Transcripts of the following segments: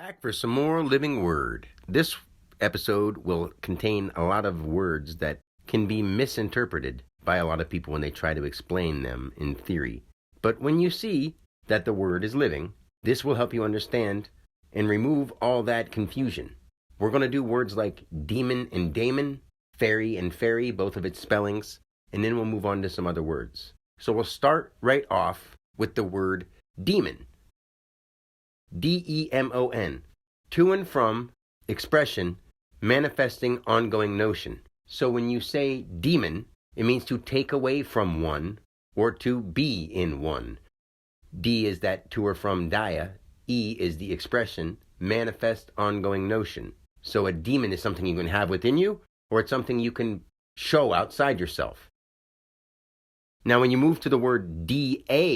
Back for some more living word. This episode will contain a lot of words that can be misinterpreted by a lot of people when they try to explain them in theory. But when you see that the word is living, this will help you understand and remove all that confusion. We're going to do words like demon and daemon, fairy and fairy, both of its spellings, and then we'll move on to some other words. So we'll start right off with the word demon. D-E-M-O-N, to and from, expression, manifesting ongoing notion. So when you say demon, it means to take away from one or to be in one. D is that to or from dia, E is the expression, manifest ongoing notion. So a demon is something you can have within you, or it's something you can show outside yourself. Now when you move to the word D-A-E-M-O-N,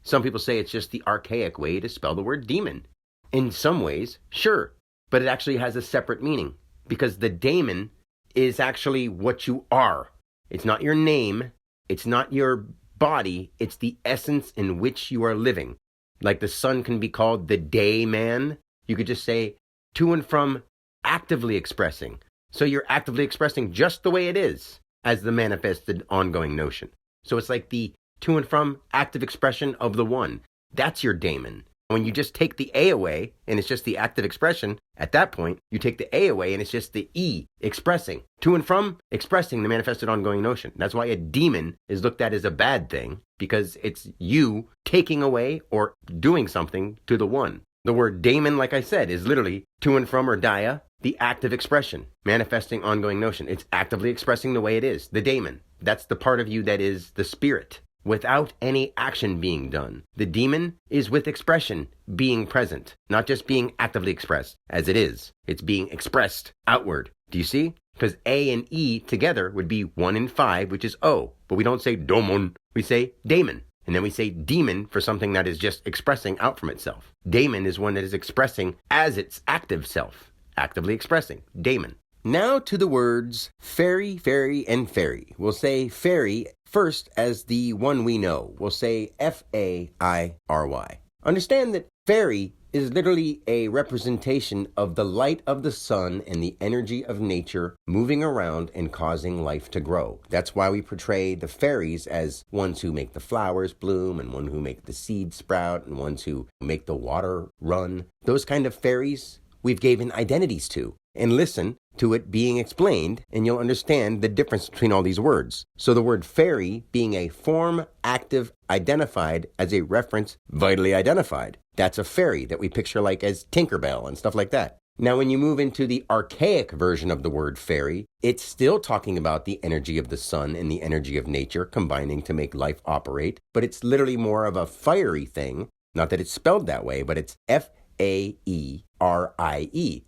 some people say it's just the archaic way to spell the word demon. In some ways, sure, but it actually has a separate meaning because the daemon is actually what you are. It's not your name, it's not your body, it's the essence in which you are living. Like the sun can be called the day man, you could just say to and from actively expressing. So you're actively expressing just the way it is as the manifested ongoing notion. So it's like the to and from active expression of the one. That's your daemon. When you just take the A away and it's just the active expression, at that point, you take the A away and it's just the E expressing. To and from expressing the manifested ongoing notion. That's why a demon is looked at as a bad thing, because it's you taking away or doing something to the one. The word daemon, like I said, is literally to and from or dia, the active expression, manifesting ongoing notion. It's actively expressing the way it is, the daemon. That's the part of you that is the spirit, without any action being done. The demon is with expression being present, not just being actively expressed, as it is. It's being expressed outward. Do you see? Because A and E together would be 1 and 5, which is O. But we don't say domon, we say daemon. And then we say demon for something that is just expressing out from itself. Daemon is one that is expressing as its active self, actively expressing, daemon. Now to the words fairy, fairy, and fairy. We'll say fairy first as the one we know. We'll say F-A-I-R-Y. Understand that fairy is literally a representation of the light of the sun and the energy of nature moving around and causing life to grow. That's why we portray the fairies as ones who make the flowers bloom and one who make the seeds sprout and ones who make the water run. Those kind of fairies we've given identities to. And listen to it being explained, and you'll understand the difference between all these words. So the word fairy being a form, active, identified as a reference, vitally identified. That's a fairy that we picture like as Tinkerbell and stuff like that. Now when you move into the archaic version of the word fairy, it's still talking about the energy of the sun and the energy of nature combining to make life operate, but it's literally more of a fiery thing. Not that it's spelled that way, but it's F-A-E-R-I-E.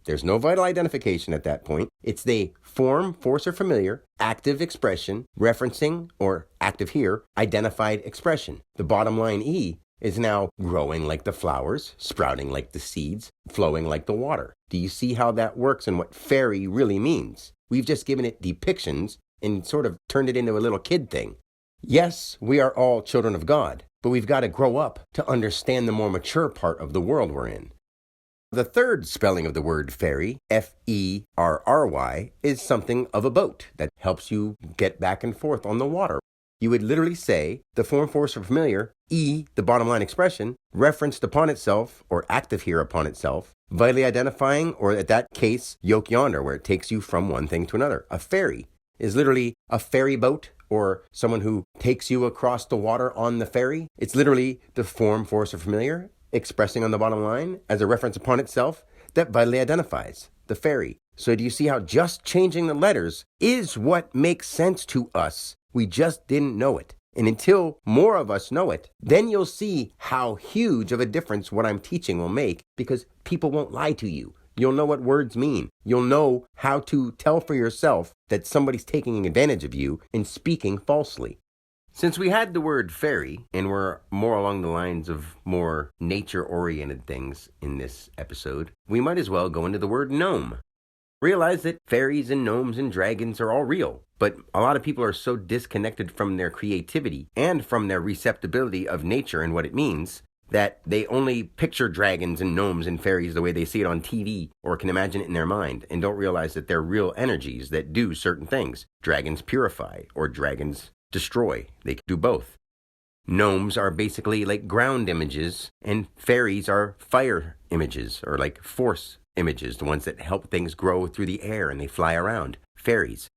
There's no vital identification at that point. It's the form, force, or familiar, active expression, referencing, or active here, identified expression. The bottom line E is now growing like the flowers, sprouting like the seeds, flowing like the water. Do you see how that works and what fairy really means? We've just given it depictions and sort of turned it into a little kid thing. Yes, we are all children of God, but we've got to grow up to understand the more mature part of the world we're in. The third spelling of the word fairy, F-E-R-R-Y, is something of a boat that helps you get back and forth on the water. You would literally say the form, force, or familiar, E, the bottom line expression, referenced upon itself, or active here upon itself, vitally identifying, or at that case, yoke yonder, where it takes you from one thing to another. A ferry is literally a ferry boat, or someone who takes you across the water on the ferry. It's literally the form, force, or familiar, expressing on the bottom line as a reference upon itself that vitally identifies the fairy. So do you see how just changing the letters is what makes sense to us? We just didn't know it. And until more of us know it, then you'll see how huge of a difference what I'm teaching will make, because people won't lie to you. You'll know what words mean. You'll know how to tell for yourself that somebody's taking advantage of you and speaking falsely. Since we had the word fairy, and we're more along the lines of more nature-oriented things in this episode, we might as well go into the word gnome. Realize that fairies and gnomes and dragons are all real, but a lot of people are so disconnected from their creativity and from their receptibility of nature and what it means that they only picture dragons and gnomes and fairies the way they see it on TV or can imagine it in their mind and don't realize that they're real energies that do certain things. Dragons purify or dragons destroy. They can do both. Gnomes are basically like ground images and fairies are fire images or like force images, the ones that help things grow through the air and they fly around. Fairies.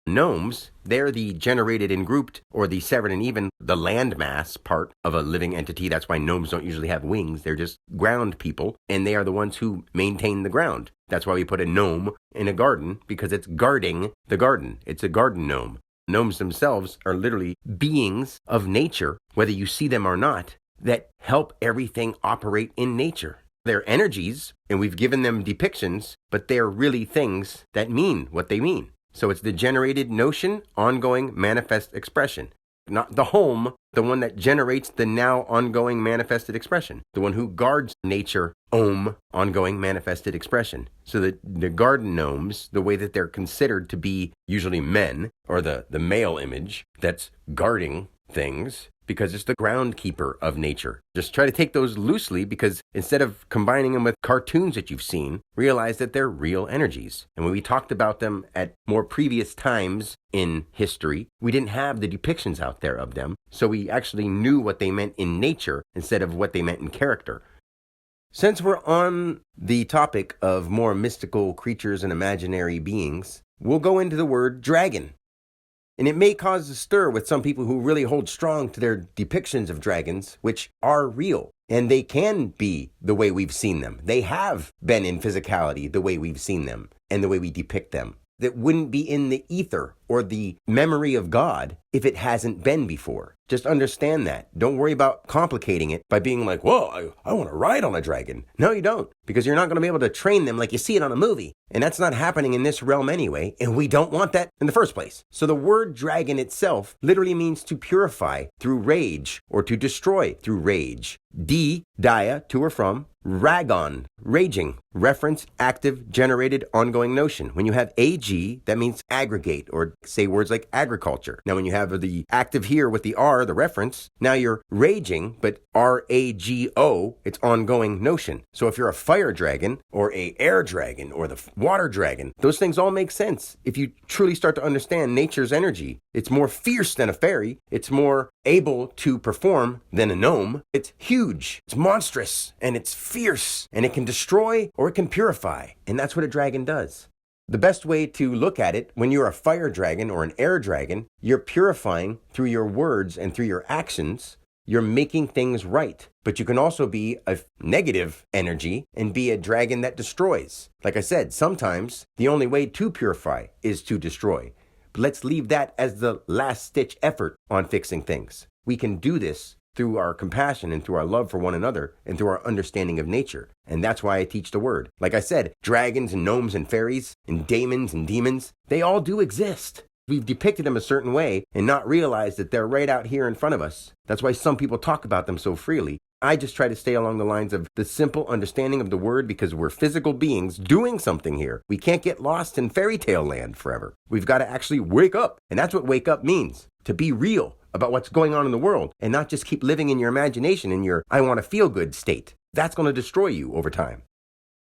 Gnomes, they're the generated and grouped, or the severed and even the landmass part of a living entity. That's why gnomes don't usually have wings. They're just ground people, and they are the ones who maintain the ground. That's why we put a gnome in a garden, because it's guarding the garden. It's a garden gnome. Gnomes themselves are literally beings of nature, whether you see them or not, that help everything operate in nature. They're energies, and we've given them depictions, but they're really things that mean what they mean. So it's the generated notion, ongoing, manifest expression. Not the home, the one that generates the now ongoing manifested expression. The one who guards nature, ongoing manifested expression. So the garden gnomes, the way that they're considered to be usually men, or the male image that's guarding things, because it's the groundkeeper of nature. Just try to take those loosely, because instead of combining them with cartoons that you've seen, realize that they're real energies. And when we talked about them at more previous times in history, we didn't have the depictions out there of them, so we actually knew what they meant in nature instead of what they meant in character. Since we're on the topic of more mystical creatures and imaginary beings, we'll go into the word dragon. And it may cause a stir with some people who really hold strong to their depictions of dragons, which are real. And they can be the way we've seen them. They have been in physicality the way we've seen them and the way we depict them. That wouldn't be in the ether or the memory of God if it hasn't been before. Just understand that. Don't worry about complicating it by being like, whoa, I want to ride on a dragon. No, you don't, because you're not going to be able to train them like you see it on a movie. And that's not happening in this realm anyway, and we don't want that in the first place. So the word dragon itself literally means to purify through rage or to destroy through rage. Dia, to or from, ragon, raging, reference, active, generated, ongoing notion. When you have ag, that means aggregate, or say words like agriculture. Now when you have the active here with the R, the reference, now you're raging, but R-A-G-O, it's ongoing notion. So if you're a fire dragon, or a air dragon, or the water dragon, those things all make sense if you truly start to understand nature's energy. It's more fierce than a fairy. It's more able to perform than a gnome. It's huge, it's monstrous, and it's fierce, and it can destroy or it can purify. And that's what a dragon does. The best way to look at it, when you're a fire dragon or an air dragon, you're purifying through your words and through your actions. You're making things right. But you can also be a negative energy and be a dragon that destroys. Like I said, sometimes the only way to purify is to destroy. But let's leave that as the last-ditch effort on fixing things. We can do this through our compassion and through our love for one another and through our understanding of nature. And that's why I teach the word. Like I said, dragons and gnomes and fairies and daemons and demons, they all do exist. We've depicted them a certain way and not realized that they're right out here in front of us. That's why some people talk about them so freely. I just try to stay along the lines of the simple understanding of the word, because we're physical beings doing something here. We can't get lost in fairy tale land forever. We've got to actually wake up. And that's what wake up means, to be real about what's going on in the world and not just keep living in your imagination, in your I want to feel good state. That's going to destroy you over time.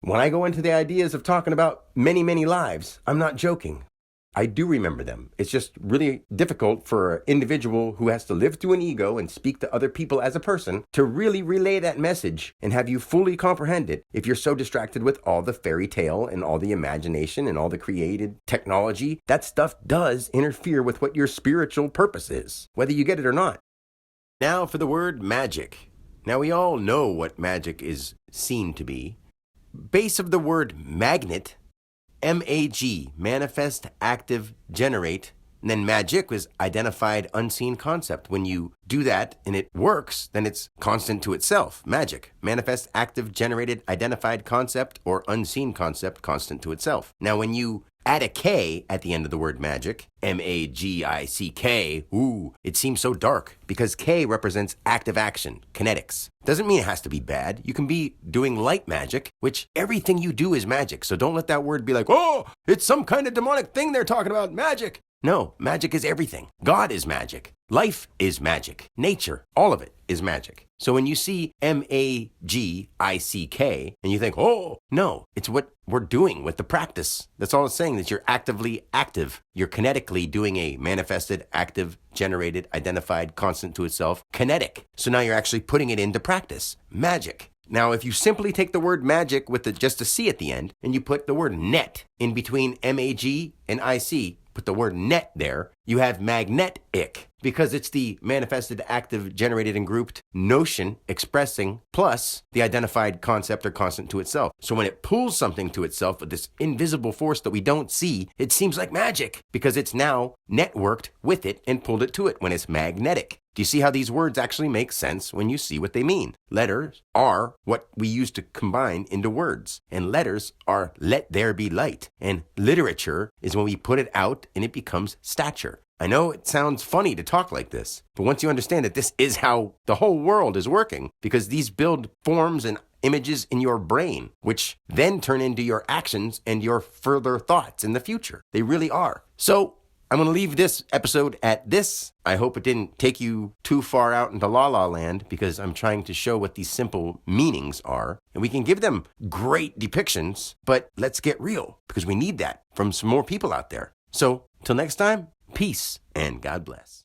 When I go into the ideas of talking about many, many lives, I'm not joking. I do remember them. It's just really difficult for an individual who has to live through an ego and speak to other people as a person to really relay that message and have you fully comprehend it if you're so distracted with all the fairy tale and all the imagination and all the created technology. That stuff does interfere with what your spiritual purpose is, whether you get it or not. Now for the word magic. Now we all know what magic is seen to be. Base of the word magnet, M-A-G, manifest, active, generate. And then magic was identified, unseen concept. When you do that and it works, then it's constant to itself. Magic, manifest, active, generated, identified concept, or unseen concept, constant to itself. Now, when you add a K at the end of the word magic, M-A-G-I-C-K, it seems so dark because K represents active action, kinetics. Doesn't mean it has to be bad. You can be doing light magic, which everything you do is magic. So don't let that word be like, oh, it's some kind of demonic thing they're talking about, magic. No, magic is everything. God is magic. Life is magic. Nature, all of it is magic. So when you see MAGICK and you think, oh, no, it's what we're doing with the practice. That's all it's saying, that you're actively active. You're kinetically doing a manifested, active, generated, identified, constant to itself, kinetic. So now you're actually putting it into practice. Magic. Now, if you simply take the word magic with just a C at the end and you put the word net in between MAG and IC, put the word net there, you have magnetic, because it's the manifested, active, generated, and grouped notion expressing plus the identified concept or constant to itself. So when it pulls something to itself with this invisible force that we don't see, it seems like magic because it's now networked with it and pulled it to it when it's magnetic. Do you see how these words actually make sense when you see what they mean? Letters are what we use to combine into words, and letters are let there be light, and literature is when we put it out and it becomes stature. I know it sounds funny to talk like this, but once you understand that this is how the whole world is working, because these build forms and images in your brain, which then turn into your actions and your further thoughts in the future. They really are. So I'm going to leave this episode at this. I hope it didn't take you too far out into la la land, because I'm trying to show what these simple meanings are. And we can give them great depictions, but let's get real, because we need that from some more people out there. So till next time, peace and God bless.